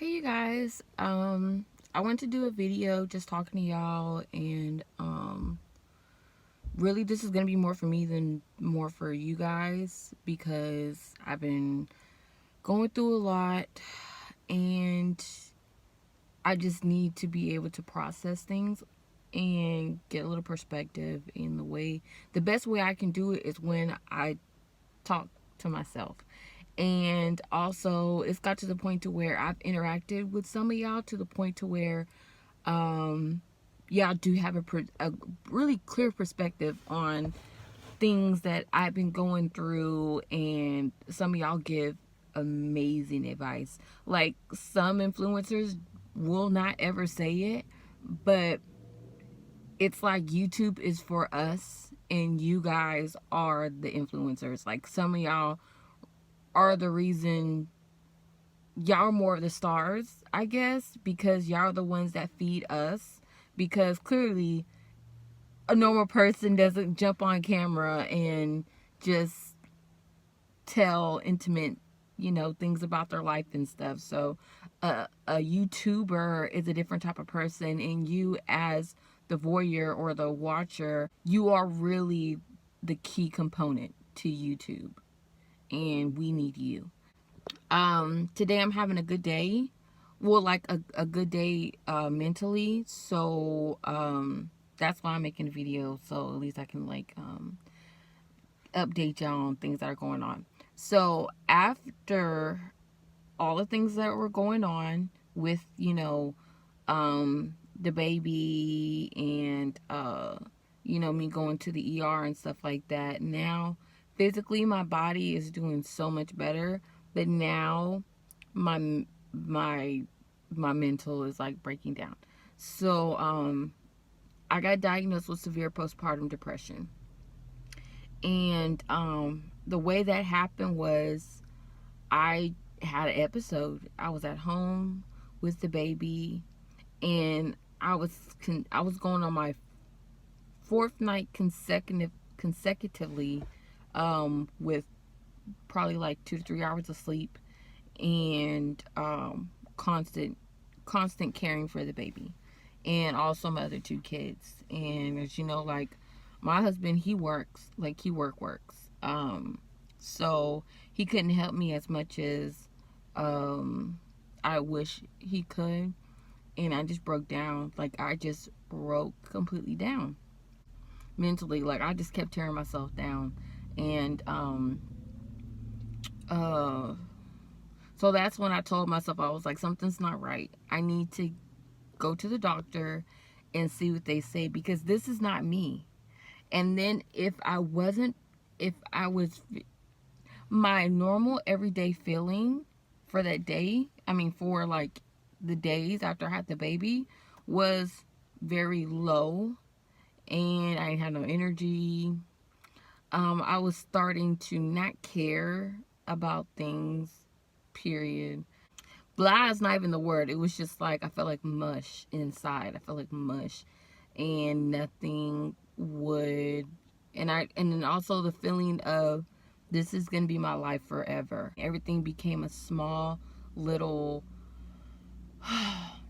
Hey you guys, I want to do a video just talking to y'all, and really this is gonna be more for me than more for you guys, because I've been going through a lot and I just need to be able to process things and get a little perspective. In the best way I can do it is when I talk to myself. And also it's got to the point to where I've interacted with some of y'all to the point to where y'all do have a really clear perspective on things that I've been going through, and some of y'all give amazing advice. Like, some influencers will not ever say it, but it's like YouTube is for us and you guys are the influencers. Like, some of y'all are the reason, y'all are more of the stars, I guess, because y'all are the ones that feed us. Because clearly, a normal person doesn't jump on camera and just tell intimate, things about their life and stuff. So, a YouTuber is a different type of person, and you, as the voyeur or the watcher, you are really the key component to YouTube, and we need you. Today I'm having a good day. Well, like a good day mentally. So that's why I'm making a video, so at least I can like update y'all on things that are going on. So after all the things that were going on with, the baby, and me going to the ER and stuff like that, now physically my body is doing so much better, but now my my my mental is like breaking down. So I got diagnosed with severe postpartum depression. And the way that happened was, I had an episode. I was at home with the baby, and I was going on my fourth night consecutively, with probably like 2 to 3 hours of sleep, and constant caring for the baby, and also my other two kids. And as you know, like, my husband, he works, like, works. So he couldn't help me as much as I wish he could. And I just broke down. Like, I just broke completely down mentally. Like, I just kept tearing myself down. And uh so that's when I told myself, I was like, something's not right. I need to go to the doctor and see what they say, because this is not me. And then if I was my normal everyday feeling for that day, I mean, for like the days after I had the baby, was very low, and I didn't have no energy. I was starting to not care about things, period. Blah is not even the word. It was just like, I felt like mush inside. I felt like mush, and nothing would. And then also the feeling of, this is gonna be my life forever. Everything became a small little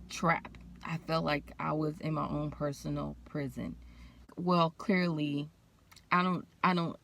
trap. I felt like I was in my own personal prison. Well, clearly, I don't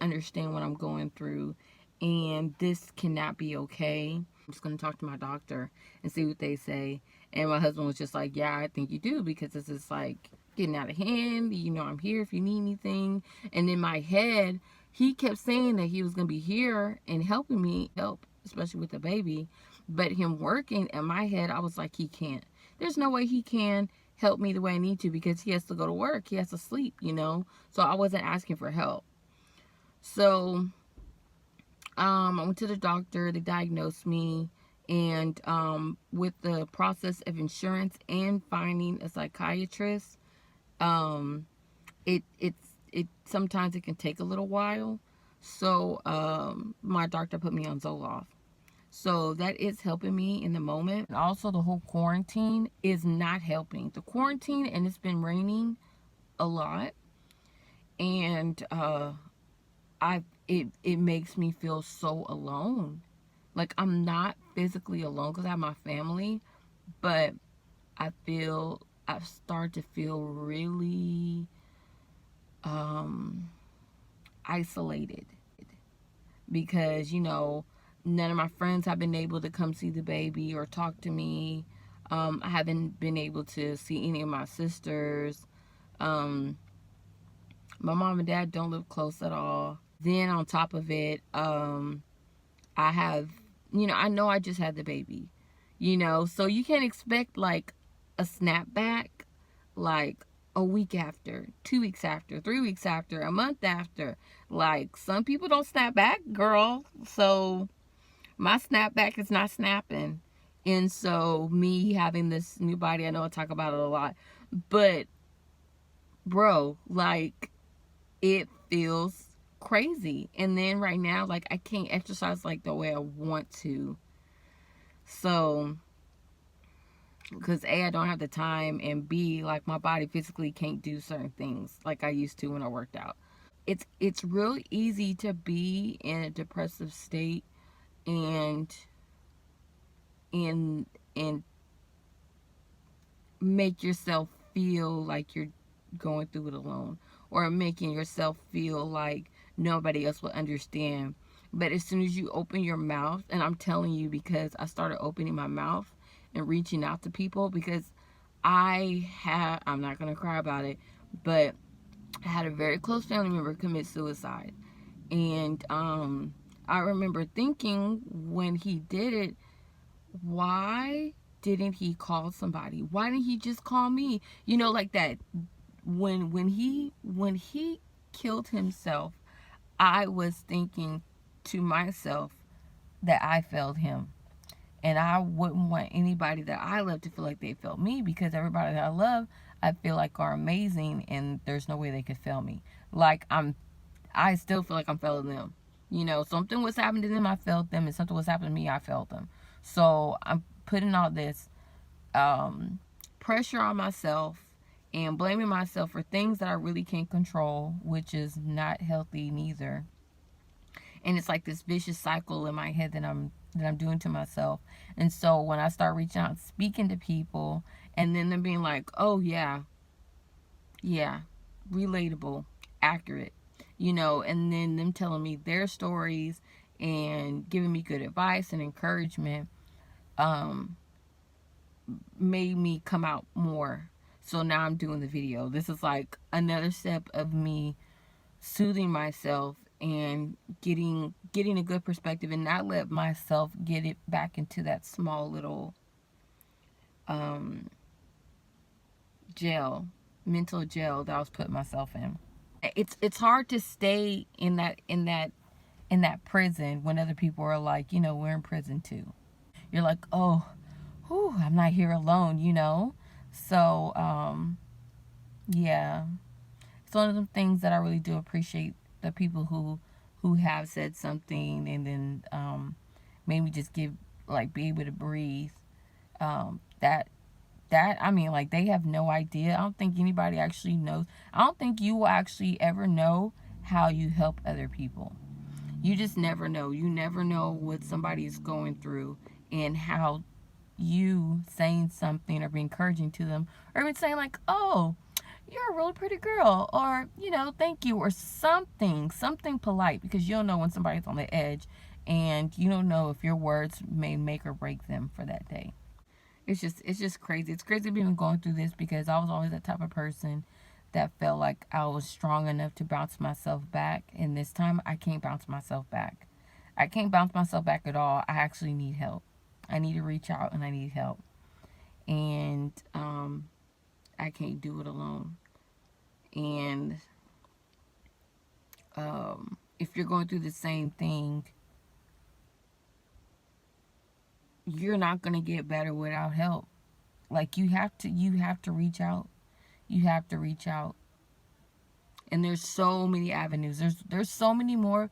understand what I'm going through, and this cannot be okay. I'm just gonna talk to my doctor and see what they say. And my husband was just like, yeah, I think you do, because this is like getting out of hand. I'm here if you need anything. And in my head, he kept saying that he was gonna be here and helping me help, especially with the baby. But him working, in my head, I was like, he can't. There's no way he can help me the way I need to, because he has to go to work. He has to sleep. So I wasn't asking for help. So I went to the doctor. They diagnosed me, and with the process of insurance and finding a psychiatrist, um, it sometimes it can take a little while. So my doctor put me on Zoloft. So that is helping me in the moment. And also, the whole quarantine is not helping. The quarantine, and it's been raining a lot, and it makes me feel so alone. Like, I'm not physically alone because I have my family, But I start to feel really um, isolated because, none of my friends have been able to come see the baby or talk to me. I haven't been able to see any of my sisters. Um, my mom and dad don't live close at all. Then on top of it, I have, I know I just had the baby, so you can't expect like a snapback like a week after, 2 weeks after, 3 weeks after, a month after. Like some people don't snap back, girl. So my snapback is not snapping. And so me having this new body, I know I talk about it a lot, but bro, like it feels crazy. And then right now, like I can't exercise like the way I want to. So, because A, I don't have the time, and B, like my body physically can't do certain things like I used to when I worked out. It's real easy to be in a depressive state and and and make yourself feel like you're going through it alone, or making yourself feel like nobody else will understand. But as soon as you open your mouth, and I'm telling you because I started opening my mouth and reaching out to people, because I'm not going to cry about it, but I had a very close family member commit suicide. And I remember thinking when he did it, why didn't he call somebody? Why didn't he just call me? Like that. When he killed himself, I was thinking to myself that I failed him. And I wouldn't want anybody that I love to feel like they failed me, because everybody that I love, I feel like are amazing, and there's no way they could fail me. Like I still feel like I'm failing them. Something was happening to them, I failed them, and something was happening to me, I failed them. So I'm putting all this pressure on myself and blaming myself for things that I really can't control, which is not healthy neither. And it's like this vicious cycle in my head that I'm doing to myself. And so when I start reaching out, speaking to people, and then them being like, "Oh yeah, yeah, relatable, accurate," and then them telling me their stories and giving me good advice and encouragement, um, made me come out more. So now I'm doing the video. This is like another step of me soothing myself and getting a good perspective, and not let myself get it back into that small little um jail, mental jail that I was putting myself in. It's hard to stay in that prison when other people are like, we're in prison too. You're like, oh, whew, I'm not here alone. So yeah, it's one of the things that I really do appreciate, the people who have said something, and then made me just be able to breathe. That I mean, like, they have no idea. I don't think anybody actually knows. I don't think you will actually ever know how you help other people. You just never know. You never know what somebody is going through, and how you saying something or being encouraging to them, or even saying like, "Oh, you're a really pretty girl," or "Thank you," or something polite, because you don't know when somebody's on the edge, and you don't know if your words may make or break them for that day. It's just crazy. It's crazy being going through this, because I was always that type of person that felt like I was strong enough to bounce myself back, and this time I can't bounce myself back. I can't bounce myself back at all. I actually need help. I need to reach out, and I need help. And I can't do it alone. And if you're going through the same thing, you're not going to get better without help. Like, you have to reach out. You have to reach out. And there's so many avenues. There's so many more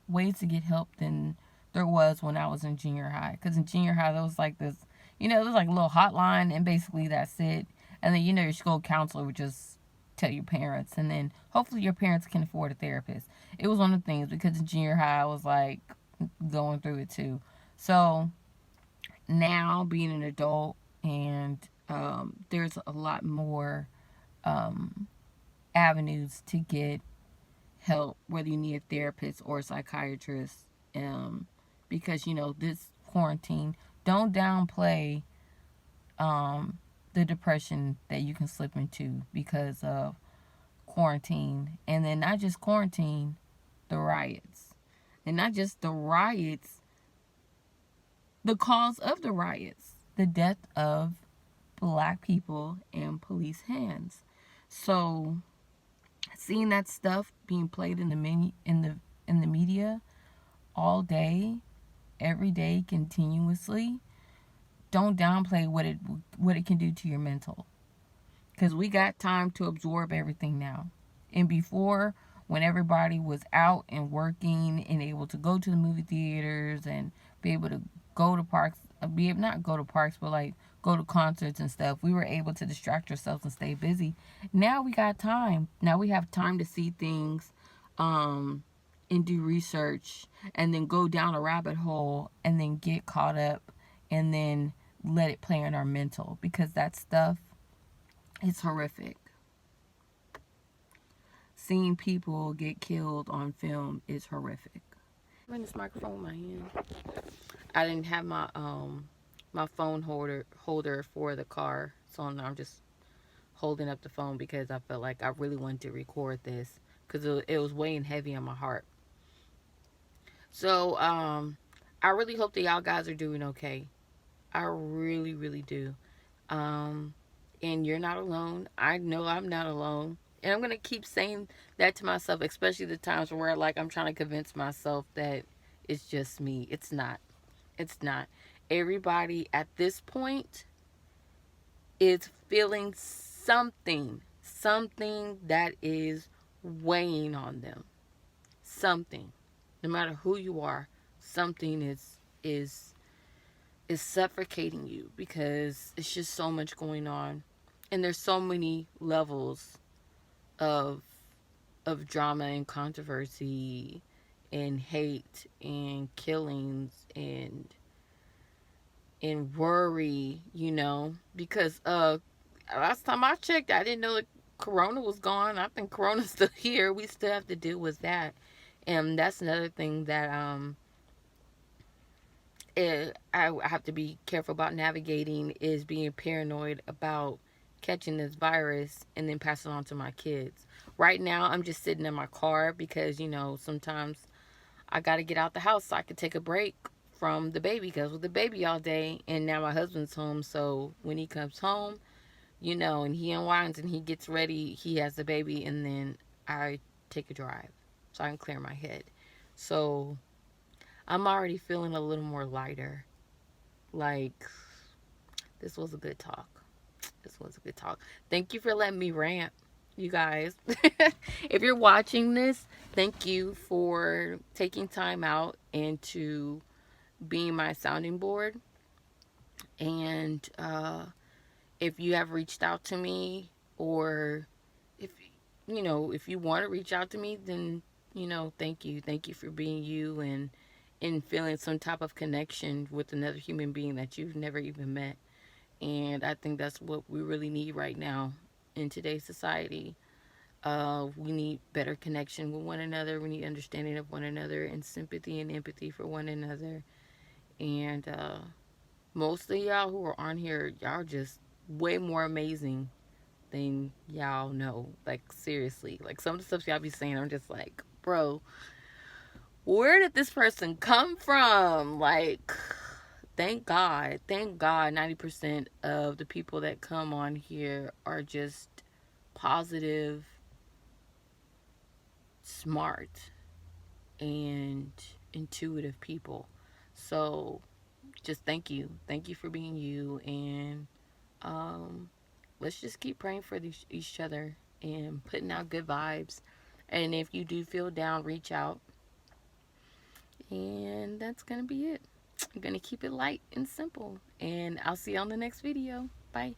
ways to get help than there was when I was in junior high. Because in junior high, there was like this, there was like a little hotline, and basically that's it. And then, your school counselor would just tell your parents, and then hopefully your parents can afford a therapist. It was one of the things, because in junior high, I was like going through it too. So now being an adult, and there's a lot more avenues to get help, whether you need a therapist or a psychiatrist. Because this quarantine, don't downplay the depression that you can slip into because of quarantine. And then not just quarantine, the riots. And not just the riots, the cause of the riots, the death of black people in police hands. So seeing that stuff being played in the media all day, every day, continuously, don't downplay what it can do to your mental. Because we got time to absorb everything now. And before, when everybody was out and working and able to go to the movie theaters and be able to go to parks, not go to parks, but like go to concerts and stuff, we were able to distract ourselves and stay busy. Now we got time. Now we have time to see things and do research and then go down a rabbit hole and then get caught up and then let it play on our mental, because that stuff is horrific. Seeing people get killed on film is horrific. I'm in this microphone with my hand. I didn't have my phone holder for the car, so now I'm just holding up the phone because I felt like I really wanted to record this because it was weighing heavy on my heart. So I really hope that y'all guys are doing okay. I really, really do. And you're not alone. I know I'm not alone. And I'm going to keep saying that to myself, especially the times where like I'm trying to convince myself that it's just me. It's not. It's not. Everybody at this point is feeling something that is weighing on them. Something. No matter who you are, something is suffocating you because it's just so much going on, and there's so many levels of drama and controversy and hate and killings and worry, because last time I checked, I didn't know that Corona was gone. I think Corona's still here. We still have to deal with that, and that's another thing that I have to be careful about navigating, is being paranoid about catching this virus and then passing it on to my kids. Right now, I'm just sitting in my car because, sometimes I got to get out the house so I can take a break from the baby, because with the baby all day, and now my husband's home, so when he comes home, and he unwinds and he gets ready, he has the baby, and then I take a drive so I can clear my head. So I'm already feeling a little more lighter. Like, this was a good talk. This was a good talk. Thank you for letting me rant, you guys. If you're watching this, thank you for taking time out and to being my sounding board. And if you have reached out to me, or if you want to reach out to me, then thank you for being you and feeling some type of connection with another human being that you've never even met. And I think that's what we really need right now in today's society. We need better connection with one another. We need understanding of one another and sympathy and empathy for one another. And most of y'all who are on here, y'all are just way more amazing than y'all know. Like, seriously. Like, some of the stuff y'all be saying, I'm just like, bro, where did this person come from? Like, thank God 90% of the people that come on here are just positive, smart, and intuitive people. So just thank you for being you, and let's just keep praying for each other and putting out good vibes. And if you do feel down, reach out. And that's gonna be it. I'm gonna keep it light and simple, and I'll see you on the next video. Bye.